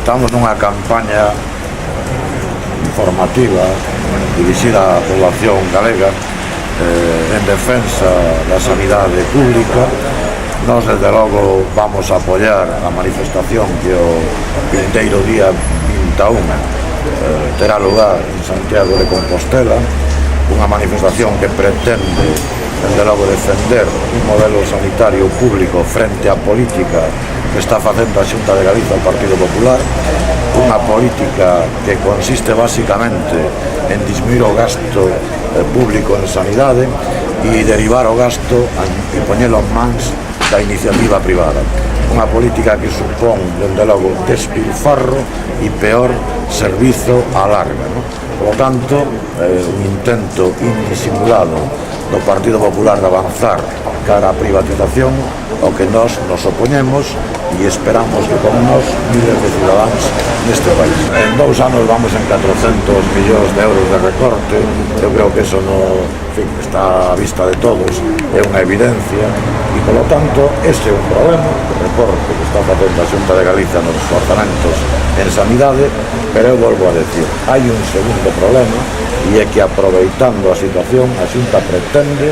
Estamos nunha campaña informativa dirixida á población galega en defensa da sanidade pública. Nós, desde logo, vamos a apoiar a manifestación que o vindeiro día 21 terá lugar en Santiago de Compostela, unha manifestación que pretende, desde logo, defender un modelo sanitario público frente á política que está facendo a Xunta de Galicia ao Partido Popular, unha política que consiste basicamente en disminuir o gasto público en sanidade e derivar o gasto e poñelo en mans da iniciativa privada. Unha política que supón, dende logo, despilfarro e peor servizo á larga, non? Por lo tanto, un intento indisimulado do Partido Popular de avanzar cara á privatización ao que nós nos opoñemos e esperamos que con nós miles de cidadáns neste país. En 2 anos vamos en 400 millóns de euros de recorte. Eu creo que eso no, en fin, está a vista de todos, é unha evidencia e, polo tanto, ese é un problema, o recorte que está facendo a Xunta de Galicia nos orzamentos en sanidade, pero eu volvo a decir, hai un segundo problema e é que, aproveitando a situación, a Xunta pretende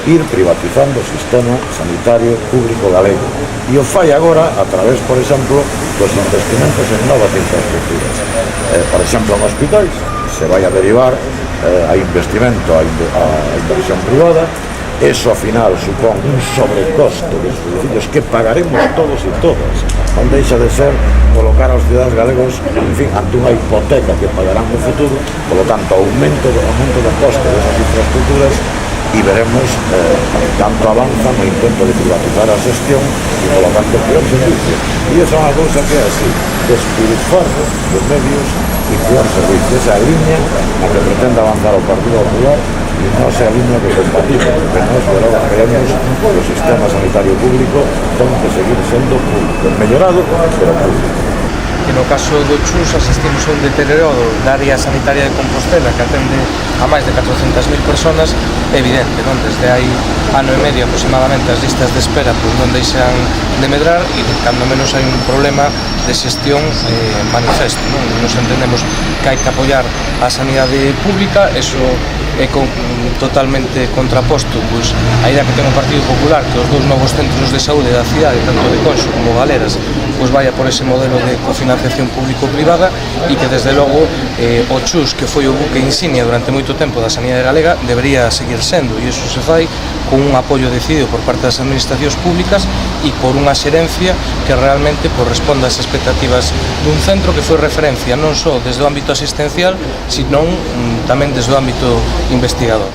ir privatizando o sistema sanitario público galego e o fai agora a través, por exemplo, dos investimentos en novas infraestructuras. Por exemplo, en hospitais se vai a derivar a investimento, a inversión privada. Eso, ao final, supón un sobrecosto de servicios que pagaremos todos e todas. Non deixa de ser colocar aos cidadãos galegos, en fin, ante unha hipoteca que pagarán no futuro. Por lo tanto, aumento do coste desas infraestructuras e veremos tanto avanza no intento de privatizar a xestión e, por lo tanto, peor servicio. E esa é unha cousa que é así, despilfarro de medios e peor servicio. Esa é a línea na que pretende avanzar o Partido Popular e non é a línea que compartimos, porque nós, de logo, creemos que o sistema sanitario público ten que seguir sendo público, mellorado, pero público. Que no caso do Chus asistimos a un deterioro da área sanitaria de Compostela que atende a máis de 400.000 personas, é evidente, non? Desde hai ano e medio aproximadamente as listas de espera pois non deixan de medrar e cando menos hai un problema de xestión manifesto, non? Nos entendemos que hai que apoiar a sanidade pública, eso é totalmente contraposto pois a idea que ten o Partido Popular que os 2 novos centros de saúde da cidade, tanto de Conxo como Galeras, pois vaya por ese modelo de cofinanciación público-privada e que desde logo o Chus, que foi o buque insignia durante moito tempo da sanidade galega, debería seguir sendo, e iso se fai con un apoio decidido por parte das administracións públicas e por unha xerencia que realmente responda ás expectativas dun centro que foi referencia non só desde o ámbito asistencial, sino tamén desde o ámbito investigador.